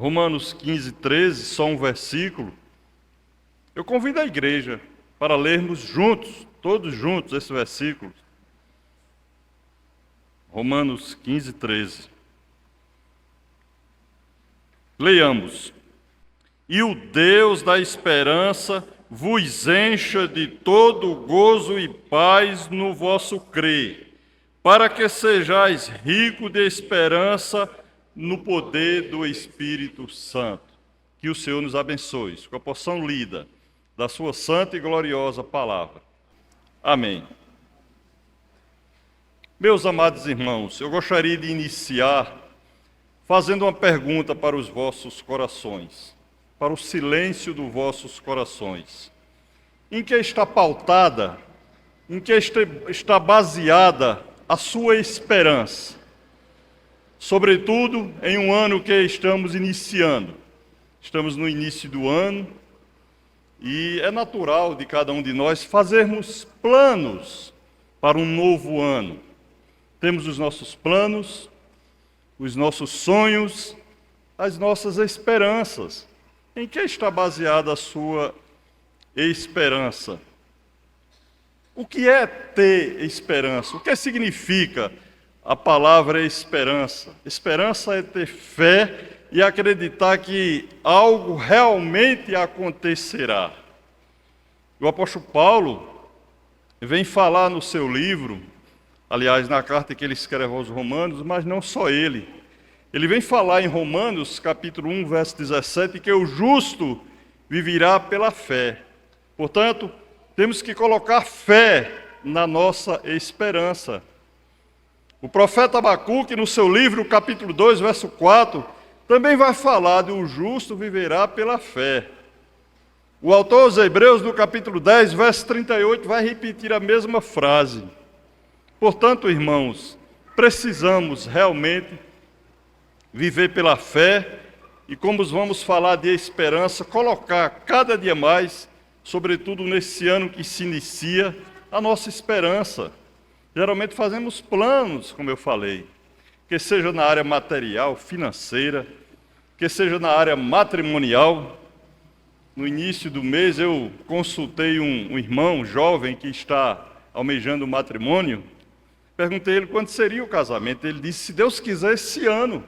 Romanos 15, 13, só um versículo. Eu convido a igreja para lermos juntos, todos juntos, esse versículo. Romanos 15, 13. Leiamos. E o Deus da esperança vos encha de todo gozo e paz no vosso crer, para que sejais ricos de esperança no poder do Espírito Santo. Que o Senhor nos abençoe, com a porção lida da sua santa e gloriosa palavra. Amém. Meus amados irmãos, eu gostaria de iniciar fazendo uma pergunta para os vossos corações, para o silêncio dos vossos corações. Em que está pautada, em que está baseada a sua esperança? Sobretudo em um ano que estamos iniciando. Estamos no início do ano e é natural de cada um de nós fazermos planos para um novo ano. Temos os nossos planos, os nossos sonhos, as nossas esperanças. Em que está baseada a sua esperança? O que é ter esperança? O que significa a palavra esperança? Esperança é ter fé e acreditar que algo realmente acontecerá. O apóstolo Paulo vem falar no seu livro, aliás, na carta que ele escreve aos Romanos, mas não só ele. Ele vem falar em Romanos, capítulo 1, verso 17, que o justo viverá pela fé. Portanto, temos que colocar fé na nossa esperança. O profeta Abacuque, no seu livro, capítulo 2, verso 4, também vai falar de o justo viverá pela fé. O autor aos Hebreus, no capítulo 10, verso 38, vai repetir a mesma frase. Portanto, irmãos, precisamos realmente viver pela fé e, como vamos falar de esperança, colocar cada dia mais, sobretudo nesse ano que se inicia, a nossa esperança. Geralmente fazemos planos, como eu falei, que seja na área material, financeira, que seja na área matrimonial. No início do mês eu consultei um irmão jovem que está almejando o matrimônio. Perguntei a ele quando seria o casamento. Ele disse, se Deus quiser, esse ano,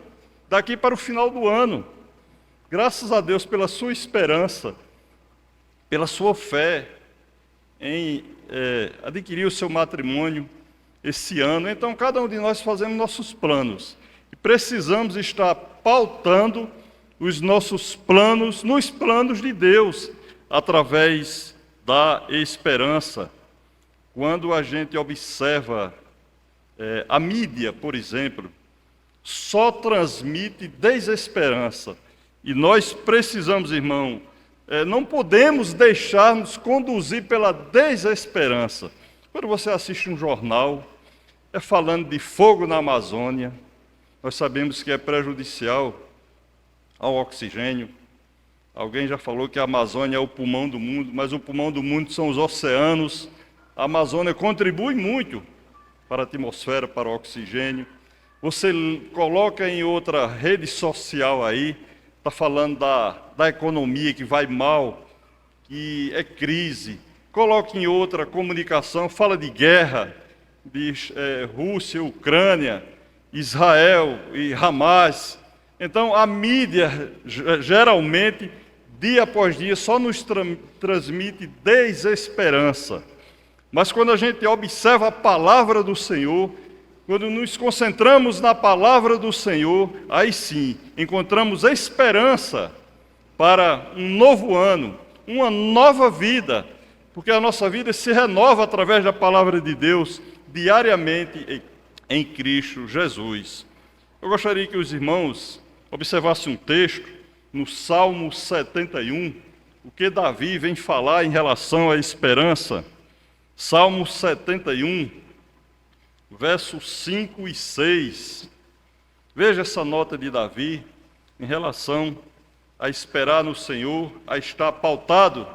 daqui para o final do ano. Graças a Deus pela sua esperança, pela sua fé em adquirir o seu matrimônio esse ano. Então, cada um de nós fazemos nossos planos. E precisamos estar pautando os nossos planos nos planos de Deus, através da esperança. Quando a gente observa a mídia, por exemplo, só transmite desesperança. E nós precisamos, irmão, não podemos deixar-nos conduzir pela desesperança. Quando você assiste um jornal, falando de fogo na Amazônia, nós sabemos que é prejudicial ao oxigênio. Alguém já falou que a Amazônia é o pulmão do mundo, mas o pulmão do mundo são os oceanos. A Amazônia contribui muito para a atmosfera, para o oxigênio. Você coloca em outra rede social aí, está falando da economia que vai mal, que é crise. Coloca em outra comunicação, fala de guerra, de Rússia, Ucrânia, Israel e Hamas. Então, a mídia, geralmente, dia após dia, só nos transmite desesperança. Mas quando a gente observa a palavra do Senhor, quando nos concentramos na palavra do Senhor, aí sim, encontramos esperança para um novo ano, uma nova vida, porque a nossa vida se renova através da palavra de Deus, diariamente em Cristo Jesus. Eu gostaria que os irmãos observassem um texto no Salmo 71, o que Davi vem falar em relação à esperança. Salmo 71, versos 5 e 6. Veja essa nota de Davi em relação a esperar no Senhor, a estar pautado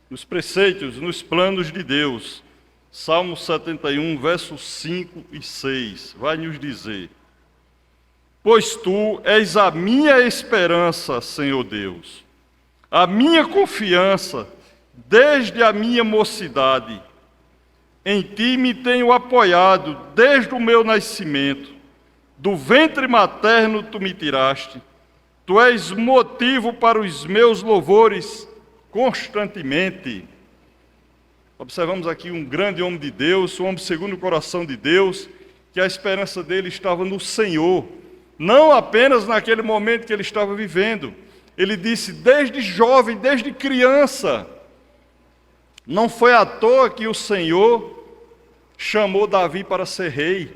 nos preceitos, nos planos de Deus. Salmo 71, versos 5 e 6, vai nos dizer: pois tu és a minha esperança, Senhor Deus, a minha confiança desde a minha mocidade. Em ti me tenho apoiado desde o meu nascimento. Do ventre materno tu me tiraste. Tu és motivo para os meus louvores constantemente. Observamos aqui um grande homem de Deus, um homem segundo o coração de Deus, que a esperança dele estava no Senhor, não apenas naquele momento que ele estava vivendo. Ele disse, desde jovem, desde criança. Não foi à toa que o Senhor chamou Davi para ser rei.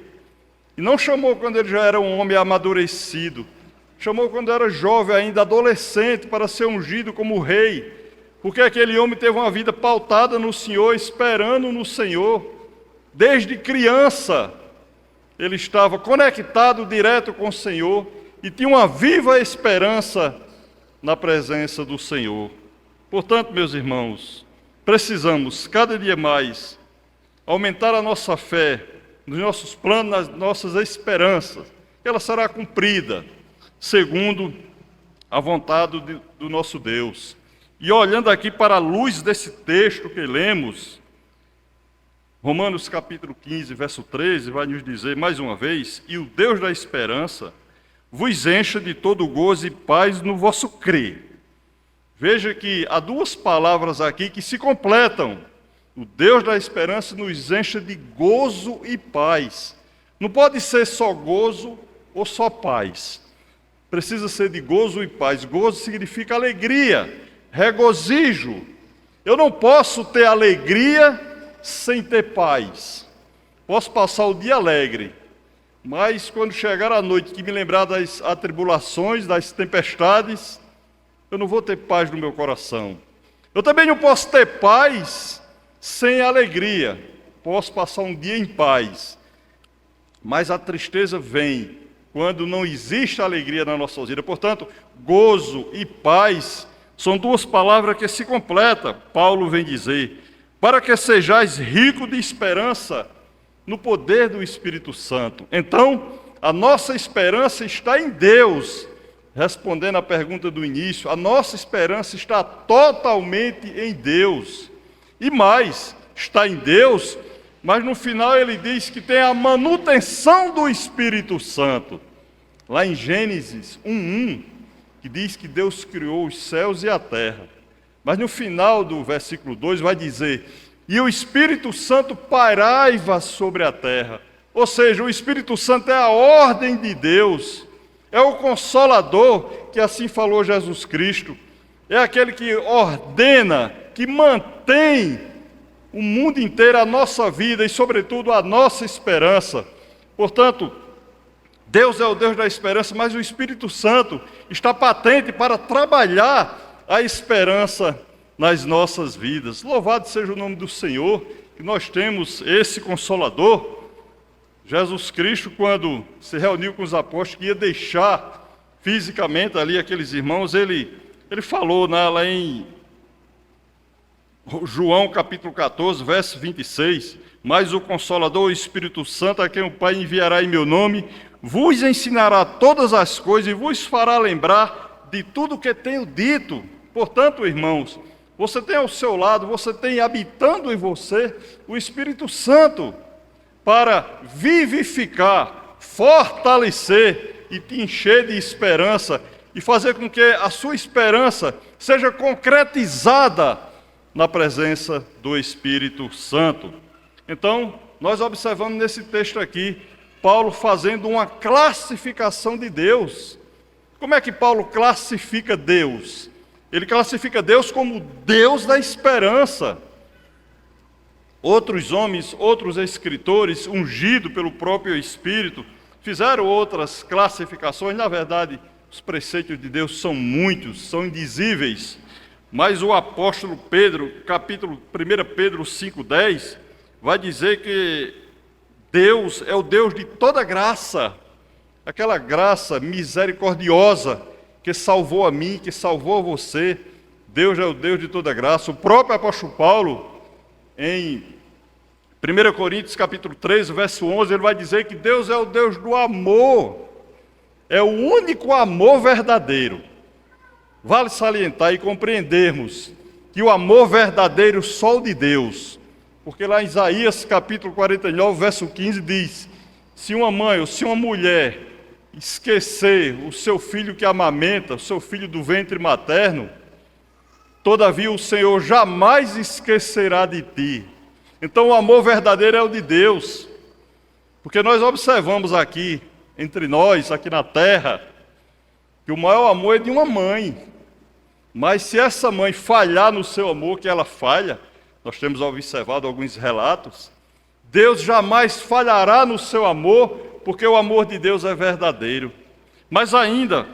E não chamou quando ele já era um homem amadurecido. Chamou quando era jovem ainda, adolescente, para ser ungido como rei. Porque aquele homem teve uma vida pautada no Senhor, esperando no Senhor. Desde criança, ele estava conectado direto com o Senhor e tinha uma viva esperança na presença do Senhor. Portanto, meus irmãos, precisamos cada dia mais aumentar a nossa fé nos nossos planos, nas nossas esperanças, que ela será cumprida segundo a vontade do nosso Deus. E olhando aqui para a luz desse texto que lemos, Romanos capítulo 15, verso 13, vai nos dizer mais uma vez, e o Deus da esperança vos encha de todo gozo e paz no vosso crer. Veja que há duas palavras aqui que se completam. O Deus da esperança nos encha de gozo e paz. Não pode ser só gozo ou só paz. Precisa ser de gozo e paz. Gozo significa alegria, regozijo. Eu não posso ter alegria sem ter paz. Posso passar o dia alegre, mas quando chegar a noite que me lembrar das atribulações, das tempestades, eu não vou ter paz no meu coração. Eu também não posso ter paz sem alegria. Posso passar um dia em paz, mas a tristeza vem quando não existe alegria na nossa vida. Portanto, gozo e paz são duas palavras que se completam. Paulo vem dizer, para que sejais rico de esperança no poder do Espírito Santo. Então, a nossa esperança está em Deus. Respondendo à pergunta do início, a nossa esperança está totalmente em Deus. E mais, está em Deus, mas no final ele diz que tem a manutenção do Espírito Santo. Lá em Gênesis 1:1, que diz que Deus criou os céus e a terra. Mas no final do versículo 2 vai dizer, e o Espírito Santo pairava sobre a terra. Ou seja, o Espírito Santo é a ordem de Deus, é o Consolador, que assim falou Jesus Cristo, é aquele que ordena, que mantém o mundo inteiro, a nossa vida e, sobretudo, a nossa esperança. Portanto, Deus é o Deus da esperança, mas o Espírito Santo está patente para trabalhar a esperança nas nossas vidas. Louvado seja o nome do Senhor, que nós temos esse Consolador. Jesus Cristo, quando se reuniu com os apóstolos, que ia deixar fisicamente ali aqueles irmãos, ele falou lá em João capítulo 14, verso 26, mas o Consolador, o Espírito Santo, a quem o Pai enviará em meu nome, vos ensinará todas as coisas e vos fará lembrar de tudo o que tenho dito. Portanto, irmãos, você tem ao seu lado, você tem habitando em você o Espírito Santo para vivificar, fortalecer e te encher de esperança e fazer com que a sua esperança seja concretizada na presença do Espírito Santo. Então, nós observamos nesse texto aqui, Paulo fazendo uma classificação de Deus. Como é que Paulo classifica Deus? Ele classifica Deus como Deus da esperança. Outros homens, outros escritores, ungidos pelo próprio Espírito, fizeram outras classificações. Na verdade, os preceitos de Deus são muitos, são indizíveis. Mas o apóstolo Pedro, capítulo 1 Pedro 5,10, vai dizer que Deus é o Deus de toda graça, aquela graça misericordiosa que salvou a mim, que salvou a você. Deus é o Deus de toda graça. O próprio apóstolo Paulo, em 1 Coríntios capítulo 13, verso 11, ele vai dizer que Deus é o Deus do amor. é o único amor verdadeiro. Vale salientar e compreendermos que o amor verdadeiro só o de Deus, porque lá em Isaías capítulo 49, verso 15 diz: se uma mãe ou se uma mulher esquecer o seu filho que amamenta, o seu filho do ventre materno, todavia o Senhor jamais esquecerá de ti. Então o amor verdadeiro é o de Deus, porque nós observamos aqui, entre nós, aqui na terra, que o maior amor é de uma mãe. Mas se essa mãe falhar no seu amor, que ela falha, nós temos observado alguns relatos, Deus jamais falhará no seu amor, porque o amor de Deus é verdadeiro. Mas ainda,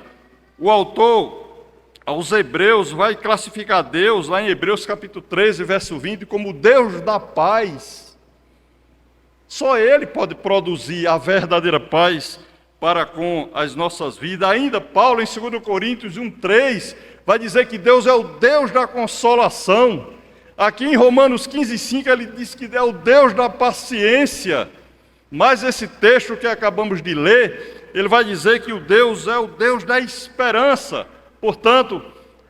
o autor aos Hebreus vai classificar Deus, lá em Hebreus capítulo 13, verso 20, como Deus da paz. Só Ele pode produzir a verdadeira paz para com as nossas vidas. Ainda Paulo, em 2 Coríntios 1:3, vai dizer que Deus é o Deus da consolação. Aqui em Romanos 15:5 ele diz que é o Deus da paciência. Mas esse texto que acabamos de ler, ele vai dizer que o Deus é o Deus da esperança. Portanto,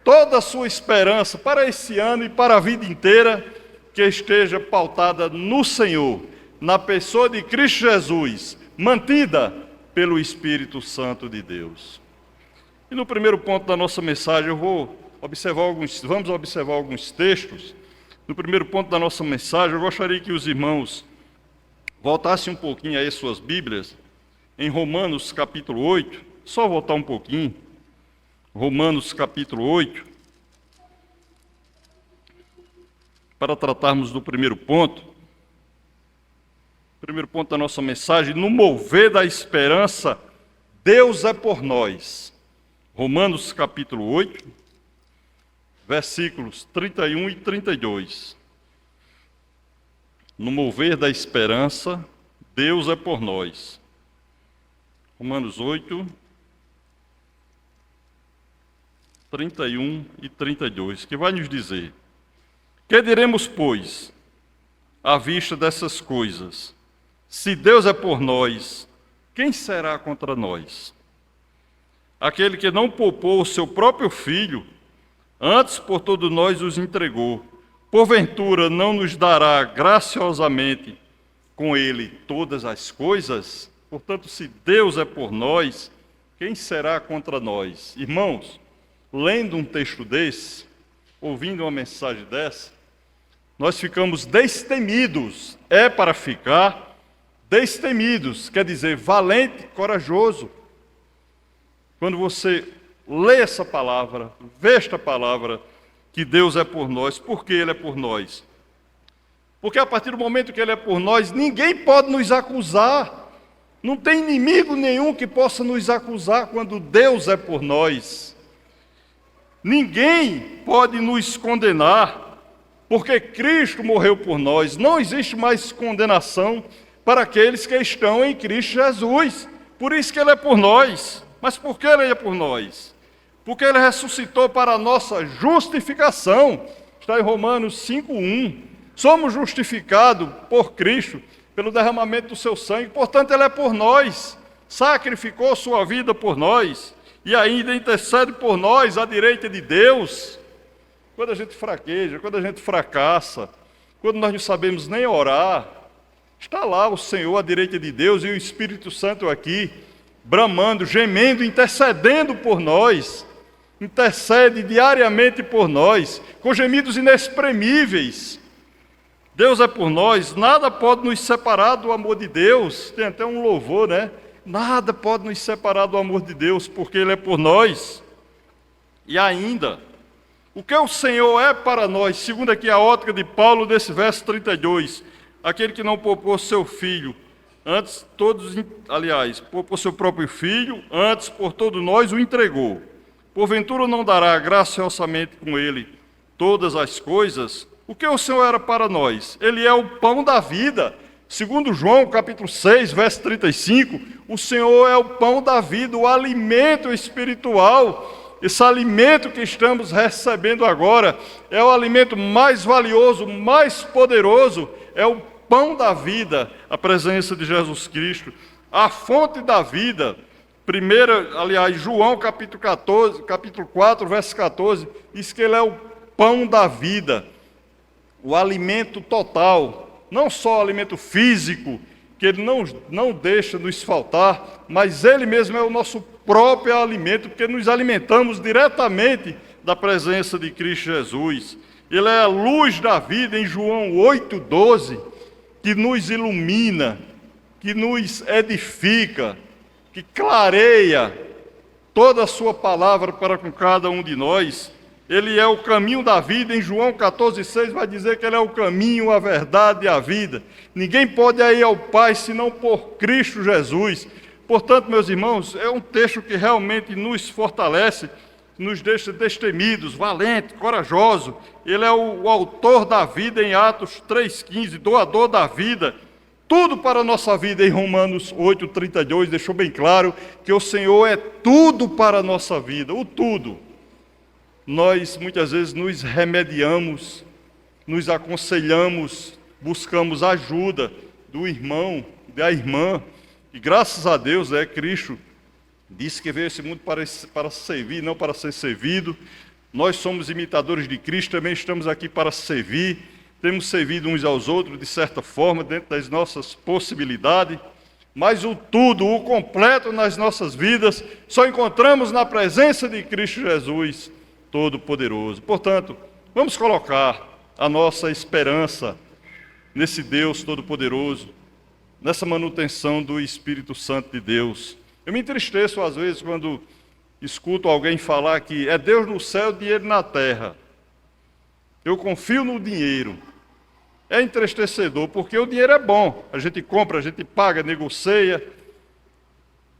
toda a sua esperança para esse ano e para a vida inteira, que esteja pautada no Senhor, na pessoa de Cristo Jesus, mantida pelo Espírito Santo de Deus. E no primeiro ponto da nossa mensagem, vamos observar alguns textos. No primeiro ponto da nossa mensagem, eu gostaria que os irmãos voltassem um pouquinho aí suas Bíblias, em Romanos capítulo 8, só voltar um pouquinho, Romanos capítulo 8, para tratarmos do primeiro ponto. Primeiro ponto da nossa mensagem: no mover da esperança, Deus é por nós. Romanos capítulo 8, versículos 31 e 32. No mover da esperança, Deus é por nós. Romanos 8, 31 e 32, que vai nos dizer: que diremos, pois, à vista dessas coisas? Se Deus é por nós, quem será contra nós? Aquele que não poupou o seu próprio filho, antes por todos nós os entregou, porventura não nos dará graciosamente com ele todas as coisas? Portanto, se Deus é por nós, quem será contra nós? Irmãos, lendo um texto desse, ouvindo uma mensagem dessa, nós ficamos destemidos. É para ficar destemidos, quer dizer, valente, corajoso. Quando você lê essa palavra, vê esta palavra, que Deus é por nós. Por que Ele é por nós? Porque a partir do momento que Ele é por nós, ninguém pode nos acusar. Não tem inimigo nenhum que possa nos acusar quando Deus é por nós. Ninguém pode nos condenar, porque Cristo morreu por nós. Não existe mais condenação para aqueles que estão em Cristo Jesus. Por isso que Ele é por nós. Mas por que Ele é por nós? Porque Ele ressuscitou para a nossa justificação. Está em Romanos 5:1. Somos justificados por Cristo, pelo derramamento do seu sangue. Portanto, Ele é por nós. Sacrificou sua vida por nós. E ainda intercede por nós à direita de Deus. Quando a gente fraqueja, quando a gente fracassa, quando nós não sabemos nem orar, está lá o Senhor à direita de Deus e o Espírito Santo aqui, bramando, gemendo, intercedendo por nós. Intercede diariamente por nós, com gemidos inexprimíveis. Deus é por nós, nada pode nos separar do amor de Deus. Tem até um louvor, né? Nada pode nos separar do amor de Deus, porque Ele é por nós. E ainda, o que o Senhor é para nós, segundo aqui a ótica de Paulo, desse verso 32, aquele que não poupou seu filho, poupou seu próprio filho, antes por todos nós o entregou. Porventura não dará graciosamente com ele todas as coisas? O que o Senhor era para nós? Ele é o pão da vida. Segundo João, capítulo 6, verso 35, o Senhor é o pão da vida, o alimento espiritual. Esse alimento que estamos recebendo agora é o alimento mais valioso, mais poderoso, é o pão da vida, a presença de Jesus Cristo, a fonte da vida. João capítulo 4, verso 14, diz que ele é o pão da vida, o alimento total, não só o alimento físico, que ele não deixa nos faltar, mas ele mesmo é o nosso próprio alimento, porque nos alimentamos diretamente da presença de Cristo Jesus. Ele é a luz da vida, em João 8,12, que nos ilumina, que nos edifica, que clareia toda a sua palavra para com cada um de nós. Ele é o caminho da vida. Em João 14,6 vai dizer que ele é o caminho, a verdade e a vida. Ninguém pode ir ao Pai senão por Cristo Jesus. Portanto, meus irmãos, é um texto que realmente nos fortalece, nos deixa destemidos, valentes, corajosos. Ele é o autor da vida em Atos 3,15, doador da vida. Tudo para a nossa vida. Em Romanos 8,32 deixou bem claro que o Senhor é tudo para a nossa vida, o tudo. Nós muitas vezes nos remediamos, nos aconselhamos, buscamos ajuda do irmão, da irmã, e graças a Deus, Cristo disse que veio a esse mundo para servir, não para ser servido. Nós somos imitadores de Cristo, também estamos aqui para servir, temos servido uns aos outros de certa forma, dentro das nossas possibilidades, mas o tudo, o completo nas nossas vidas, só encontramos na presença de Cristo Jesus, Todo-Poderoso. Portanto, vamos colocar a nossa esperança nesse Deus Todo-Poderoso, nessa manutenção do Espírito Santo de Deus. Eu me entristeço às vezes quando escuto alguém falar que é Deus no céu, dinheiro na terra. Eu confio no dinheiro. É entristecedor, porque o dinheiro é bom. A gente compra, a gente paga, negocia,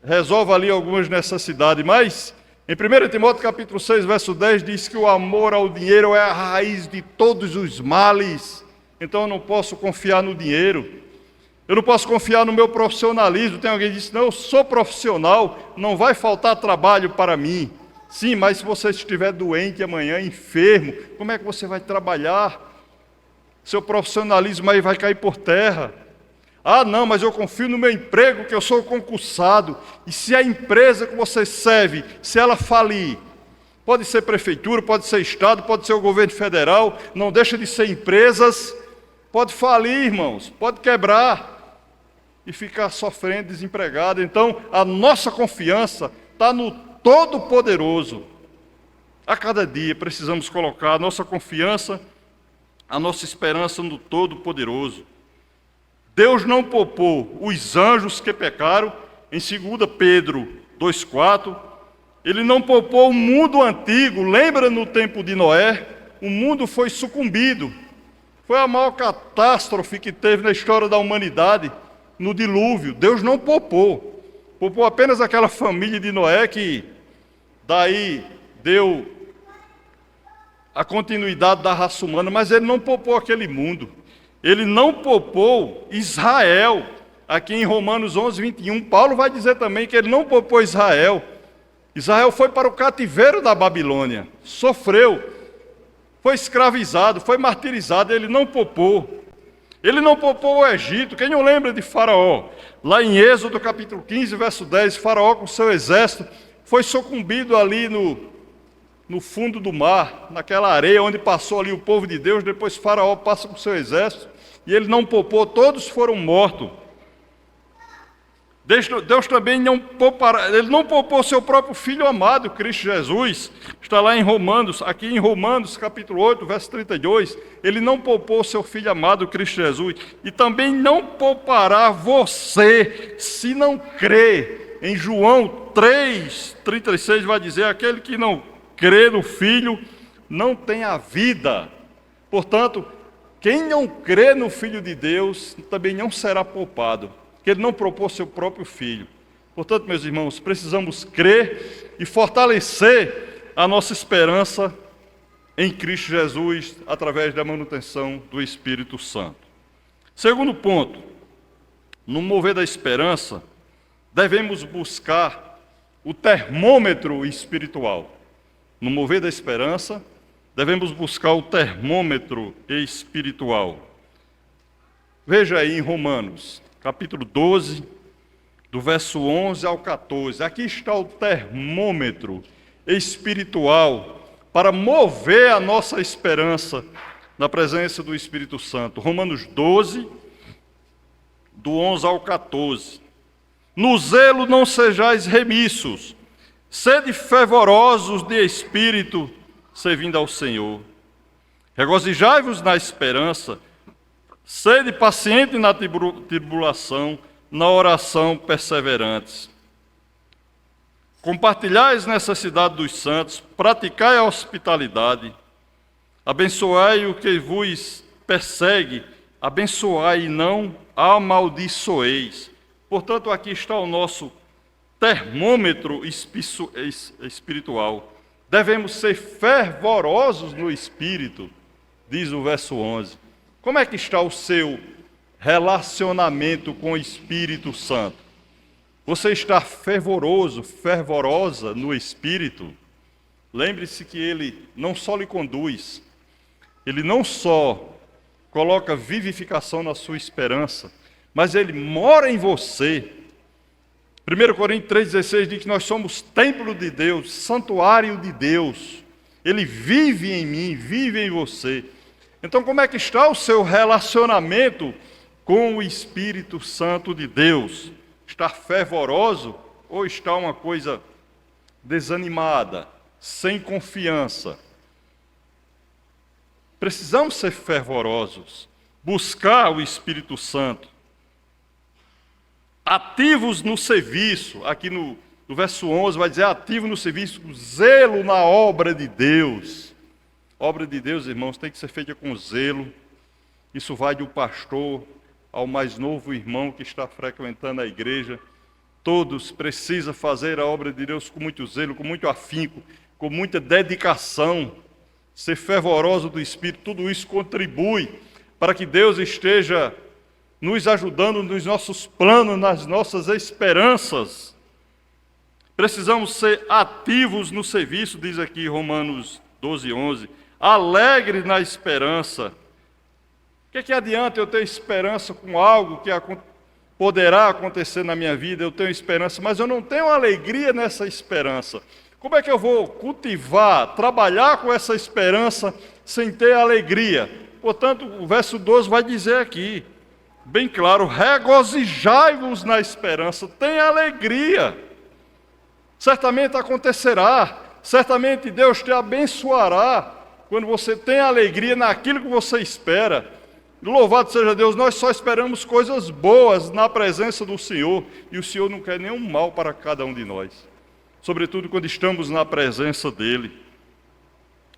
resolve ali algumas necessidades, mas em 1 Timóteo capítulo 6, verso 10, diz que o amor ao dinheiro é a raiz de todos os males. Então eu não posso confiar no dinheiro. Eu não posso confiar no meu profissionalismo. Tem alguém que diz, não, eu sou profissional, não vai faltar trabalho para mim. Sim, mas se você estiver doente amanhã, enfermo, como é que você vai trabalhar? Seu profissionalismo aí vai cair por terra. Ah, não, mas eu confio no meu emprego, que eu sou concursado. E se a empresa que você serve, se ela falir, pode ser prefeitura, pode ser estado, pode ser o governo federal, não deixa de ser empresas, pode falir, irmãos, pode quebrar e ficar sofrendo, desempregado. Então, a nossa confiança está no Todo-Poderoso. A cada dia precisamos colocar a nossa confiança, a nossa esperança no Todo-Poderoso. Deus não poupou os anjos que pecaram, em 2 Pedro 2,4. Ele não poupou o mundo antigo. Lembra no tempo de Noé? O mundo foi sucumbido. Foi a maior catástrofe que teve na história da humanidade, no dilúvio. Deus não poupou. Poupou apenas aquela família de Noé que daí deu a continuidade da raça humana, mas ele não poupou aquele mundo. Ele não poupou Israel. Aqui em Romanos 11, 21, Paulo vai dizer também que ele não poupou Israel. Israel foi para o cativeiro da Babilônia, sofreu, foi escravizado, foi martirizado, ele não poupou. Ele não poupou o Egito. Quem não lembra de Faraó? Lá em Êxodo capítulo 15, verso 10, Faraó com seu exército foi sucumbido ali no fundo do mar, naquela areia onde passou ali o povo de Deus. Depois Faraó passa com seu exército e ele não poupou, todos foram mortos. Deus também não poupará, ele não poupou seu próprio Filho amado, Cristo Jesus. Está lá em Romanos, aqui em Romanos capítulo 8, verso 32, ele não poupou seu Filho amado, Cristo Jesus, e também não poupará você, se não crê. Em João 3, 36 vai dizer, aquele que não crê no Filho não tem a vida. Portanto, quem não crê no Filho de Deus também não será poupado, que ele não propôs seu próprio Filho. Portanto, meus irmãos, precisamos crer e fortalecer a nossa esperança em Cristo Jesus através da manutenção do Espírito Santo. Segundo ponto, no mover da esperança, devemos buscar o termômetro espiritual. No mover da esperança, devemos buscar o termômetro espiritual. Veja aí em Romanos, capítulo 12, do verso 11 ao 14. Aqui está o termômetro espiritual para mover a nossa esperança na presença do Espírito Santo. Romanos 12, do 11 ao 14. No zelo não sejais remissos, sede fervorosos de espírito, servindo ao Senhor. Regozijai-vos na esperança, sede paciente na tribulação, na oração perseverantes. Compartilhai as necessidades dos santos, praticai a hospitalidade, abençoai o que vos persegue, abençoai e não amaldiçoeis. Portanto, aqui está o nosso termômetro espiritual. Devemos ser fervorosos no Espírito, diz o verso 11. Como é que está o seu relacionamento com o Espírito Santo? Você está fervoroso, fervorosa no Espírito? Lembre-se que Ele não só lhe conduz, Ele não só coloca vivificação na sua esperança, mas Ele mora em você. 1 Coríntios 3,16 diz que nós somos templo de Deus, santuário de Deus. Ele vive em mim, vive em você. Então, como é que está o seu relacionamento com o Espírito Santo de Deus? Está fervoroso ou está uma coisa desanimada, sem confiança? Precisamos ser fervorosos, buscar o Espírito Santo, ativos no serviço. Aqui no verso 11 vai dizer ativo no serviço, zelo na obra de Deus. Obra de Deus, irmãos, tem que ser feita com zelo. Isso vai do pastor ao mais novo irmão que está frequentando a igreja. Todos precisam fazer a obra de Deus com muito zelo, com muito afinco, com muita dedicação. Ser fervoroso do Espírito, tudo isso contribui para que Deus esteja nos ajudando nos nossos planos, nas nossas esperanças. Precisamos ser ativos no serviço, diz aqui Romanos 12, 11. Alegre na esperança. O que adianta eu ter esperança com algo que poderá acontecer na minha vida? Eu tenho esperança, mas eu não tenho alegria nessa esperança. Como é que eu vou cultivar, trabalhar com essa esperança sem ter alegria? Portanto, o verso 12 vai dizer aqui, bem claro, regozijai-vos na esperança, tenha alegria. Certamente acontecerá, certamente Deus te abençoará quando você tem alegria naquilo que você espera. Louvado seja Deus, nós só esperamos coisas boas na presença do Senhor, e o Senhor não quer nenhum mal para cada um de nós, sobretudo quando estamos na presença dEle.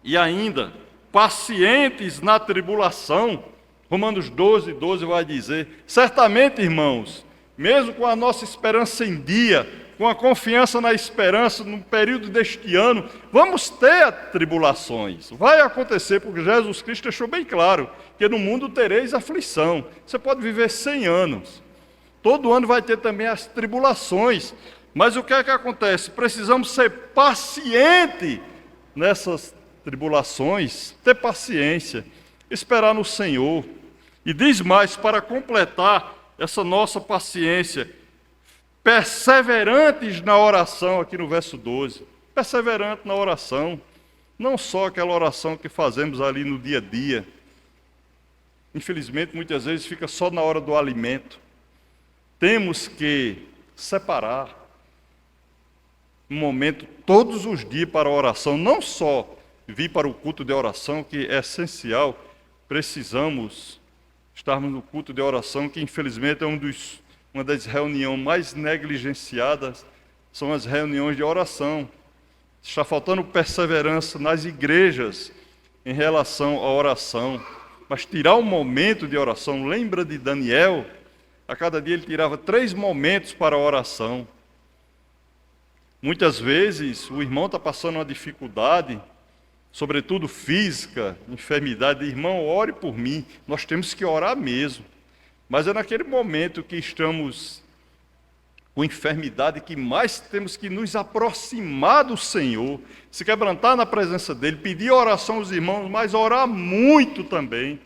E ainda, pacientes na tribulação. Romanos 12, 12 vai dizer, certamente, irmãos, mesmo com a nossa esperança em dia, com a confiança na esperança no período deste ano, vamos ter tribulações. Vai acontecer, porque Jesus Cristo deixou bem claro que no mundo tereis aflição. Você pode viver 100 anos. Todo ano vai ter também as tribulações. Mas o que é que acontece? Precisamos ser pacientes nessas tribulações, ter paciência, esperar no Senhor. E diz mais, para completar essa nossa paciência, perseverantes na oração, aqui no verso 12. Perseverante na oração, não só aquela oração que fazemos ali no dia a dia. Infelizmente, muitas vezes fica só na hora do alimento. Temos que separar um momento todos os dias para a oração, não só vir para o culto de oração, que é essencial, precisamos estarmos no culto de oração, que infelizmente é uma das reuniões mais negligenciadas, são as reuniões de oração. Está faltando perseverança nas igrejas em relação à oração, mas tirar um momento de oração, lembra de Daniel? A cada dia ele tirava 3 momentos para a oração. Muitas vezes o irmão está passando uma dificuldade, sobretudo física, enfermidade. Irmão, ore por mim. Nós temos que orar mesmo. Mas é naquele momento que estamos com enfermidade que mais temos que nos aproximar do Senhor, se quebrantar na presença dEle, pedir oração aos irmãos, mas orar muito também.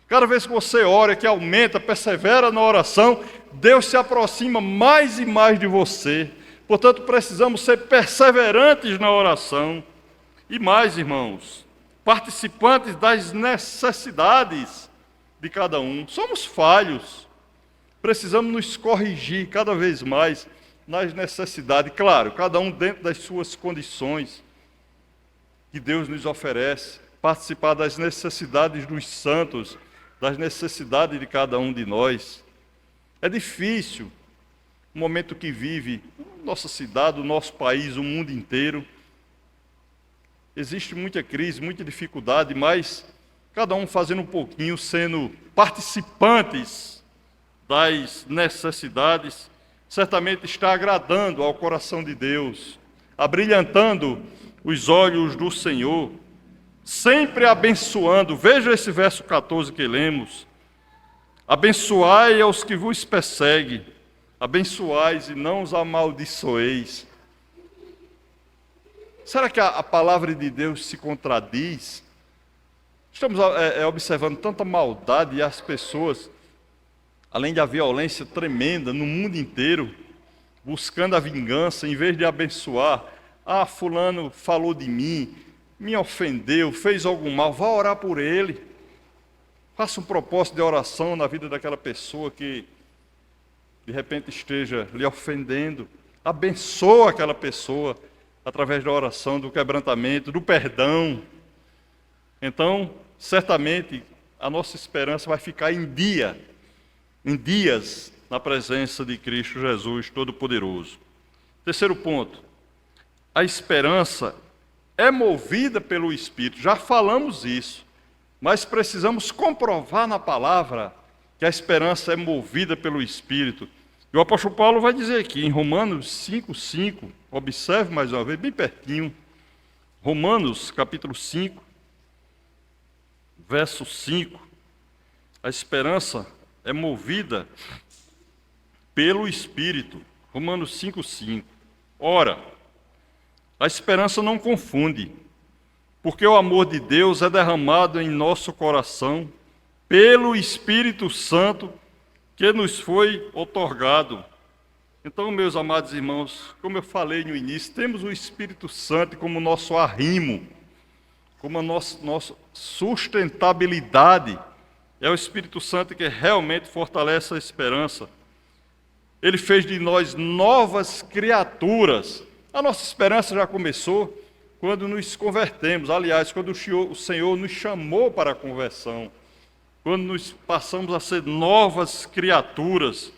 Cada vez que você ora, que aumenta, persevera na oração, Deus se aproxima mais e mais de você. Portanto, precisamos ser perseverantes na oração. E mais, irmãos, participantes das necessidades de cada um. Somos falhos. Precisamos nos corrigir cada vez mais nas necessidades. Claro, cada um dentro das suas condições que Deus nos oferece. Participar das necessidades dos santos, das necessidades de cada um de nós. É difícil o momento que vive nossa cidade, o nosso país, o mundo inteiro. Existe muita crise, muita dificuldade, mas cada um fazendo um pouquinho, sendo participantes das necessidades, certamente está agradando ao coração de Deus, abrilhantando os olhos do Senhor, sempre abençoando. Veja esse verso 14 que lemos. Abençoai aos que vos perseguem, abençoais e não os amaldiçoeis. Será que a palavra de Deus se contradiz? Estamos observando tanta maldade e as pessoas, além da violência tremenda no mundo inteiro, buscando a vingança, em vez de abençoar. Ah, fulano falou de mim, me ofendeu, fez algum mal, vá orar por ele. Faça um propósito de oração na vida daquela pessoa que de repente esteja lhe ofendendo. Abençoa aquela pessoa através da oração, do quebrantamento, do perdão. Então, certamente, a nossa esperança vai ficar em dias na presença de Cristo Jesus Todo-Poderoso. Terceiro ponto, a esperança é movida pelo Espírito. Já falamos isso, mas precisamos comprovar na palavra que a esperança é movida pelo Espírito. E o apóstolo Paulo vai dizer aqui, em Romanos 5:5, observe mais uma vez, bem pertinho, Romanos capítulo 5, verso 5, a esperança é movida pelo Espírito. Romanos 5:5. Ora, a esperança não confunde, porque o amor de Deus é derramado em nosso coração pelo Espírito Santo que nos foi outorgado. Então, meus amados irmãos, como eu falei no início, temos o Espírito Santo como nosso arrimo, como a nossa sustentabilidade. É o Espírito Santo que realmente fortalece a esperança. Ele fez de nós novas criaturas. A nossa esperança já começou quando nos convertemos. Aliás, quando o Senhor nos chamou para a conversão. Quando nos passamos a ser novas criaturas.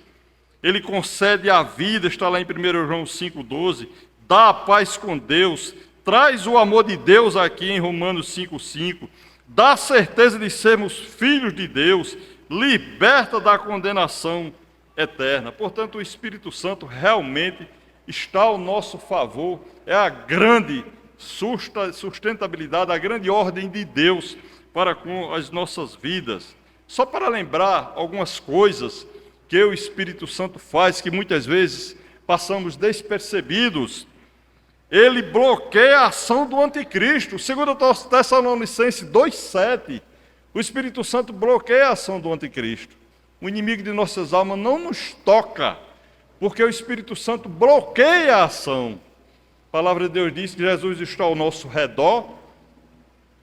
Ele concede a vida, está lá em 1 João 5,12. Dá a paz com Deus. Traz o amor de Deus aqui em Romanos 5,5. Dá a certeza de sermos filhos de Deus. Liberta da condenação eterna. Portanto, o Espírito Santo realmente está ao nosso favor. É a grande sustentabilidade, a grande ordem de Deus para com as nossas vidas. Só para lembrar algumas coisas que o Espírito Santo faz, que muitas vezes passamos despercebidos. Ele bloqueia a ação do anticristo. 2 Tessalonicenses 2,7. O Espírito Santo bloqueia a ação do anticristo. O inimigo de nossas almas não nos toca, porque o Espírito Santo bloqueia a ação. A palavra de Deus diz que Jesus está ao nosso redor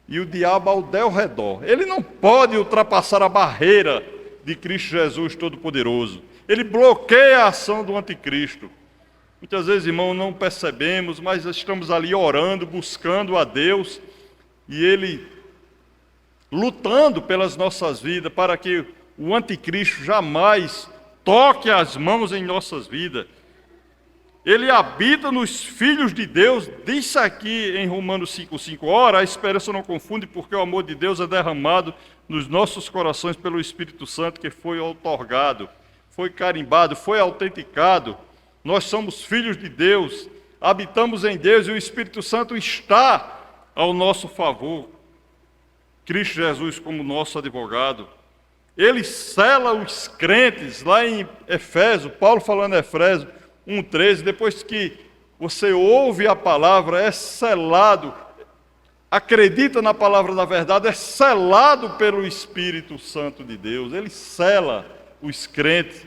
e o diabo ao del redor. Ele não pode ultrapassar a barreira de Cristo Jesus Todo-Poderoso. Ele bloqueia a ação do anticristo. Muitas vezes, irmão, não percebemos, mas estamos ali orando, buscando a Deus, e Ele lutando pelas nossas vidas, para que o anticristo jamais toque as mãos em nossas vidas. Ele habita nos filhos de Deus, diz aqui em Romanos 5,5. Ora, a esperança não confunde, porque o amor de Deus é derramado nos nossos corações pelo Espírito Santo, que foi outorgado, foi carimbado, foi autenticado. Nós somos filhos de Deus, habitamos em Deus e o Espírito Santo está ao nosso favor. Cristo Jesus como nosso advogado. Ele sela os crentes, lá em Efésios, Paulo falando em Efésios 1,13, depois que você ouve a palavra, é selado, acredita na palavra da verdade, é selado pelo Espírito Santo de Deus. Ele sela os crentes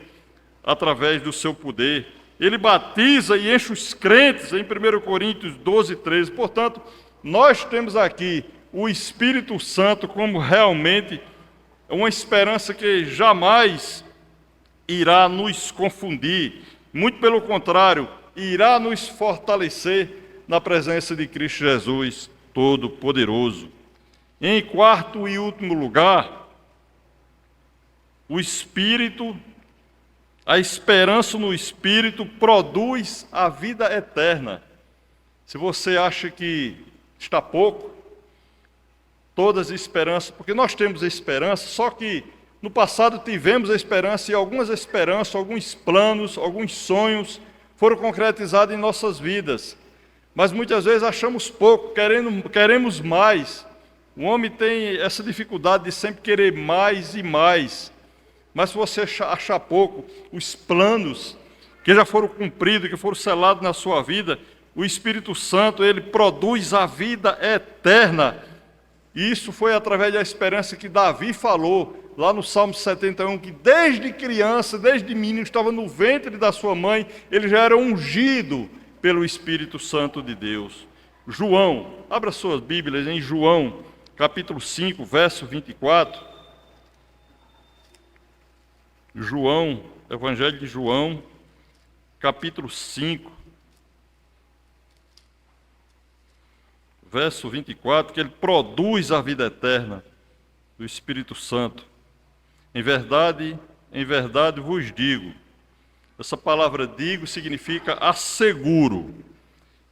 através do seu poder. Ele batiza e enche os crentes em 1 Coríntios 12, 13. Portanto, nós temos aqui o Espírito Santo como realmente uma esperança que jamais irá nos confundir. Muito pelo contrário, irá nos fortalecer na presença de Cristo Jesus Todo-Poderoso. Em quarto e último lugar, o Espírito, a esperança no Espírito produz a vida eterna. Se você acha que está pouco, todas as esperanças, porque nós temos esperança, só que no passado tivemos a esperança e algumas esperanças, alguns planos, alguns sonhos foram concretizados em nossas vidas. Mas muitas vezes achamos pouco, queremos mais. O homem tem essa dificuldade de sempre querer mais e mais. Mas se você achar pouco, os planos que já foram cumpridos, que foram selados na sua vida, o Espírito Santo, ele produz a vida eterna. E isso foi através da esperança que Davi falou, lá no Salmo 71, que desde criança, desde menino, estava no ventre da sua mãe, ele já era ungido pelo Espírito Santo de Deus. João, abra suas Bíblias em João, capítulo 5, verso 24. João, Evangelho de João, capítulo 5, verso 24, que ele produz a vida eterna do Espírito Santo. Em verdade vos digo. Essa palavra digo significa asseguro.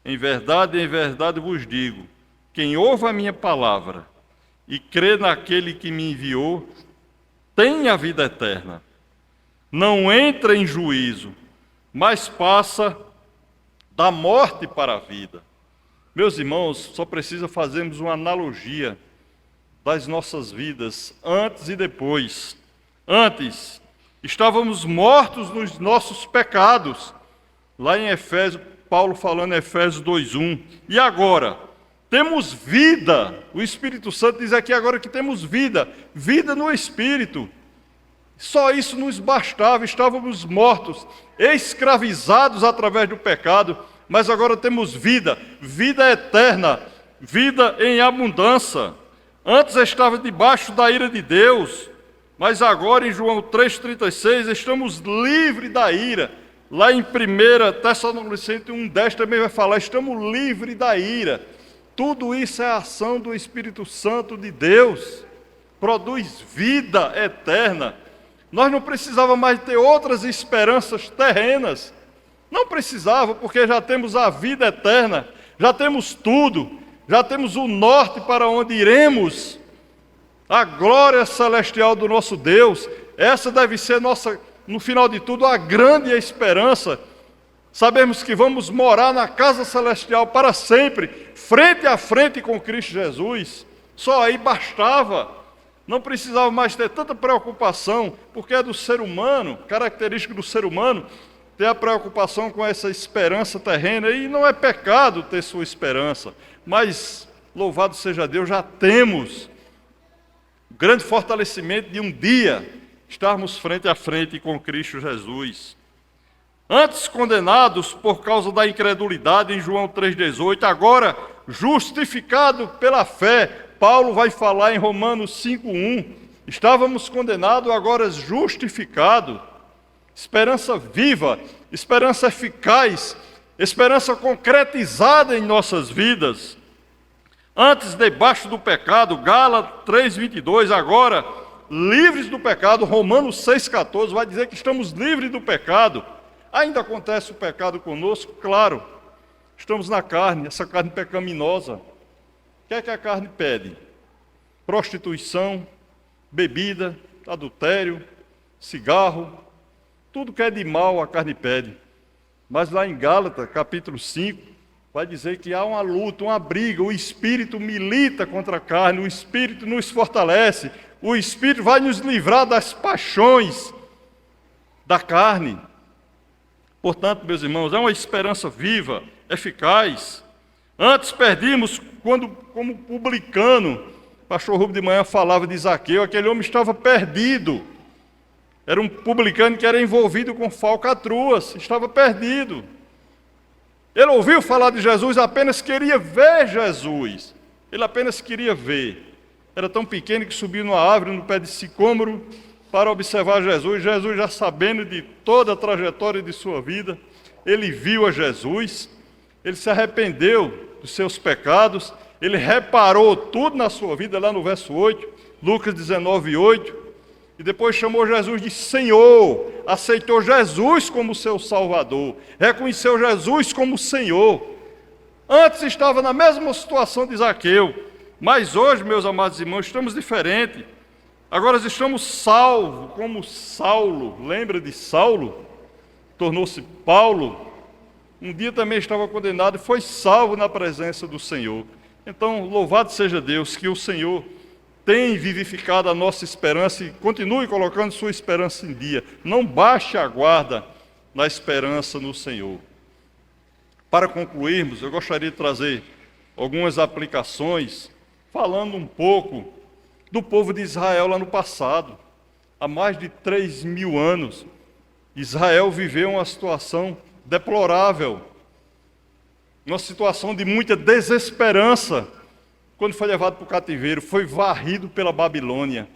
Em verdade vos digo, quem ouve a minha palavra e crê naquele que me enviou, tem a vida eterna. Não entra em juízo, mas passa da morte para a vida. Meus irmãos, só precisa fazermos uma analogia das nossas vidas, antes e depois. Antes, estávamos mortos nos nossos pecados. Lá em Efésios, Paulo falando em Efésios 2:1. E agora? Temos vida. O Espírito Santo diz aqui agora que temos vida. Vida no Espírito. Só isso nos bastava. Estávamos mortos, escravizados através do pecado. Mas agora temos vida. Vida eterna. Vida em abundância. Antes estava debaixo da ira de Deus. Mas agora, em João 3,36, estamos livres da ira. Lá em 1 Tessalonicenses 1,10 também vai falar, estamos livres da ira. Tudo isso é a ação do Espírito Santo de Deus. Produz vida eterna. Nós não precisávamos mais ter outras esperanças terrenas. Não precisava, porque já temos a vida eterna. Já temos tudo. Já temos o norte para onde iremos. A glória celestial do nosso Deus, essa deve ser nossa, no final de tudo, a grande esperança. Sabemos que vamos morar na casa celestial para sempre, frente a frente com Cristo Jesus. Só aí bastava. Não precisava mais ter tanta preocupação, porque é do ser humano, característico do ser humano, ter a preocupação com essa esperança terrena. E não é pecado ter sua esperança, mas, louvado seja Deus, já temos o grande fortalecimento de um dia estarmos frente a frente com Cristo Jesus. Antes condenados por causa da incredulidade, em João 3,18, agora justificado pela fé. Paulo vai falar em Romanos 5,1. Estávamos condenados, agora justificados. Esperança viva, esperança eficaz, esperança concretizada em nossas vidas. Antes debaixo do pecado, Gálatas 3,22, agora livres do pecado, Romanos 6,14, vai dizer que estamos livres do pecado. Ainda acontece o pecado conosco? Claro, estamos na carne, essa carne pecaminosa. O que é que a carne pede? Prostituição, bebida, adultério, cigarro, tudo que é de mal a carne pede. Mas lá em Gálatas, capítulo 5, vai dizer que há uma luta, uma briga, o Espírito milita contra a carne, o Espírito nos fortalece, o Espírito vai nos livrar das paixões da carne. Portanto, meus irmãos, é uma esperança viva, eficaz, Antes perdíamos quando, como publicano, o pastor Rubem de manhã falava de Zaqueu, aquele homem estava perdido. Era um publicano que era envolvido com falcatruas, estava perdido. Ele ouviu falar de Jesus, apenas queria ver Jesus. Ele apenas queria ver. Era tão pequeno que subiu numa árvore, no pé de sicômoro, para observar Jesus. Jesus, já sabendo de toda a trajetória de sua vida, ele viu a Jesus, ele se arrependeu dos seus pecados, ele reparou tudo na sua vida, lá no verso 8, Lucas 19, 8, e depois chamou Jesus de Senhor, aceitou Jesus como seu Salvador, reconheceu Jesus como Senhor. Antes estava na mesma situação de Zaqueu, mas hoje, meus amados irmãos, estamos diferentes. Agora estamos salvos, como Saulo. Lembra de Saulo? Tornou-se Paulo. Um dia também estava condenado e foi salvo na presença do Senhor. Então, louvado seja Deus, que o Senhor tem vivificado a nossa esperança e continue colocando sua esperança em dia. Não baixe a guarda na esperança no Senhor. Para concluirmos, eu gostaria de trazer algumas aplicações, falando um pouco do povo de Israel lá no passado. Há mais de 3.000 anos, Israel viveu uma situação deplorável, uma situação de muita desesperança. Quando foi levado para o cativeiro, foi varrido pela Babilônia.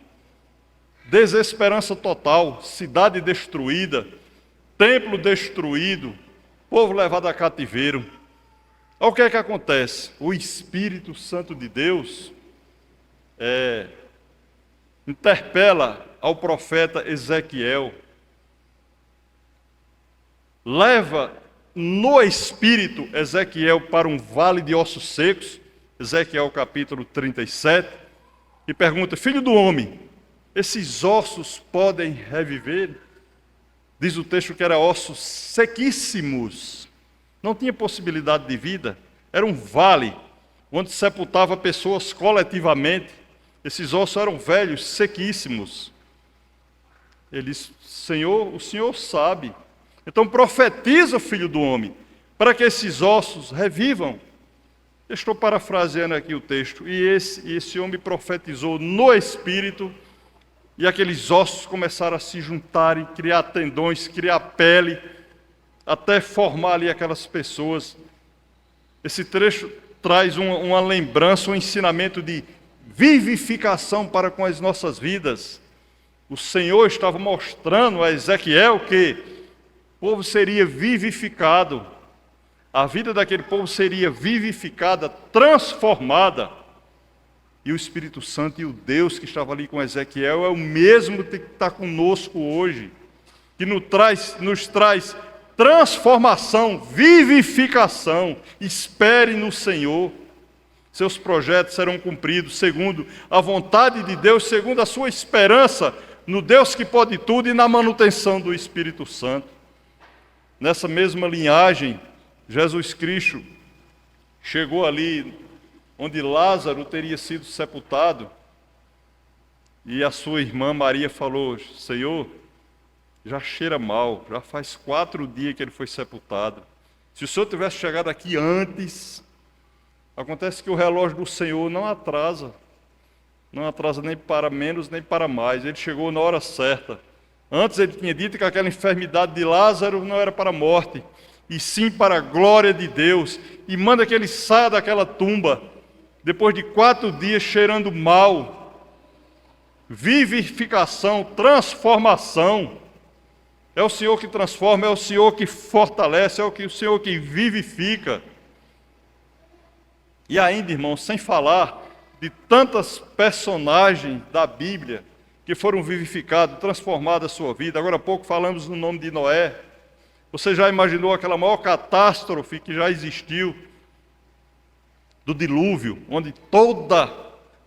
Desesperança total, cidade destruída, templo destruído, povo levado a cativeiro. Olha o que é que acontece? O Espírito Santo de Deus interpela ao profeta Ezequiel, leva no Espírito Ezequiel para um vale de ossos secos, Ezequiel capítulo 37, e pergunta: filho do homem, esses ossos podem reviver? Diz o texto que eram ossos sequíssimos, não tinha possibilidade de vida, era um vale, onde sepultava pessoas coletivamente. Esses ossos eram velhos, sequíssimos. Ele disse: Senhor, o Senhor sabe. Então profetiza, filho do homem, para que esses ossos revivam. Eu estou parafraseando aqui o texto. E esse homem profetizou no Espírito, e aqueles ossos começaram a se juntarem, criar tendões, criar pele, até formar ali aquelas pessoas. Esse trecho traz uma lembrança, um ensinamento de vivificação para com as nossas vidas. O Senhor estava mostrando a Ezequiel que o povo seria vivificado, a vida daquele povo seria vivificada, transformada. E o Espírito Santo e o Deus que estava ali com Ezequiel é o mesmo que está conosco hoje, que nos traz transformação, vivificação. Espere no Senhor. Seus projetos serão cumpridos segundo a vontade de Deus, segundo a sua esperança no Deus que pode tudo e na manutenção do Espírito Santo. Nessa mesma linhagem, Jesus Cristo chegou ali onde Lázaro teria sido sepultado, e a sua irmã Maria falou: Senhor, já cheira mal, já faz 4 dias que ele foi sepultado. Se o Senhor tivesse chegado aqui antes. Acontece que o relógio do Senhor não atrasa nem para menos nem para mais. Ele chegou na hora certa. Antes ele tinha dito que aquela enfermidade de Lázaro não era para a morte, e sim para a glória de Deus. E manda que ele saia daquela tumba, depois de 4 dias cheirando mal. Vivificação, transformação. É o Senhor que transforma, é o Senhor que fortalece, é o Senhor que vivifica. E ainda, irmãos, sem falar de tantas personagens da Bíblia que foram vivificados, transformados a sua vida. Agora há pouco falamos no nome de Noé. Você já imaginou aquela maior catástrofe que já existiu, do dilúvio, onde toda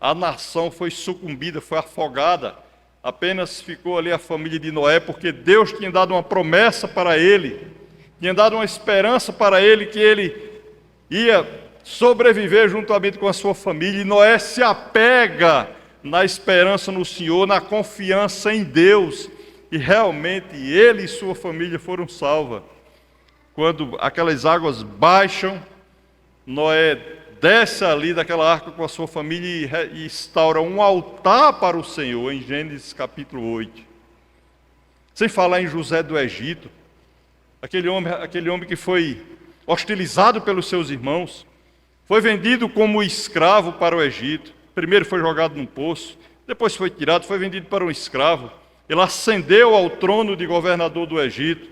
a nação foi sucumbida, foi afogada. Apenas ficou ali a família de Noé, porque Deus tinha dado uma promessa para ele, tinha dado uma esperança para ele, que ele ia sobreviver juntamente com a sua família. E Noé se apega na esperança no Senhor, na confiança em Deus, e realmente ele e sua família foram salvos. Quando aquelas águas baixam, Noé desce ali daquela arca com a sua família e instaura um altar para o Senhor, em Gênesis capítulo 8. Sem falar em José do Egito, aquele homem que foi hostilizado pelos seus irmãos, foi vendido como escravo para o Egito. Primeiro foi jogado num poço, depois foi tirado, foi vendido para um escravo. Ele ascendeu ao trono de governador do Egito,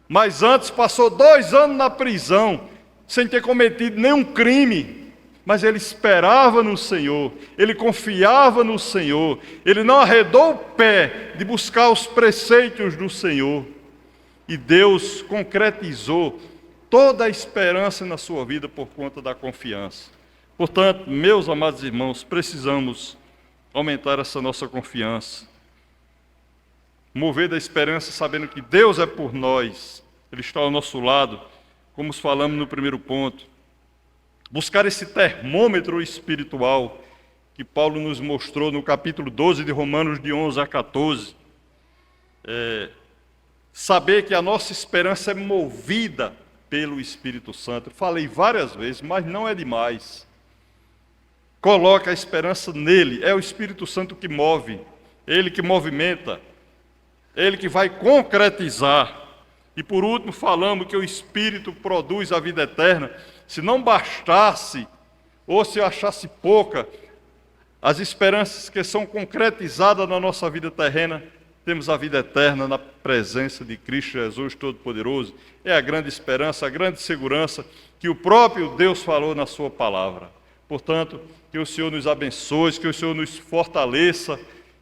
mas antes passou 2 anos na prisão, sem ter cometido nenhum crime. Mas ele esperava no Senhor, ele confiava no Senhor, ele não arredou o pé de buscar os preceitos do Senhor. E Deus concretizou toda a esperança na sua vida por conta da confiança. Portanto, meus amados irmãos, precisamos aumentar essa nossa confiança. Mover da esperança sabendo que Deus é por nós, Ele está ao nosso lado, como falamos no primeiro ponto. Buscar esse termômetro espiritual que Paulo nos mostrou no capítulo 12 de Romanos, de 11 a 14. Saber que a nossa esperança é movida pelo Espírito Santo. Falei várias vezes, mas não é demais. Coloca a esperança nele, é o Espírito Santo que move, ele que movimenta, ele que vai concretizar. E por último falamos que o Espírito produz a vida eterna. Se não bastasse, ou se achasse pouca, as esperanças que são concretizadas na nossa vida terrena, temos a vida eterna na presença de Cristo Jesus Todo-Poderoso. É a grande esperança, a grande segurança que o próprio Deus falou na sua palavra. Portanto, que o Senhor nos abençoe, que o Senhor nos fortaleça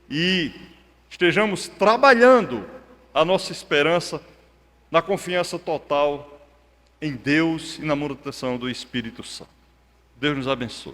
e estejamos trabalhando a nossa esperança na confiança total em Deus e na manutenção do Espírito Santo. Deus nos abençoe.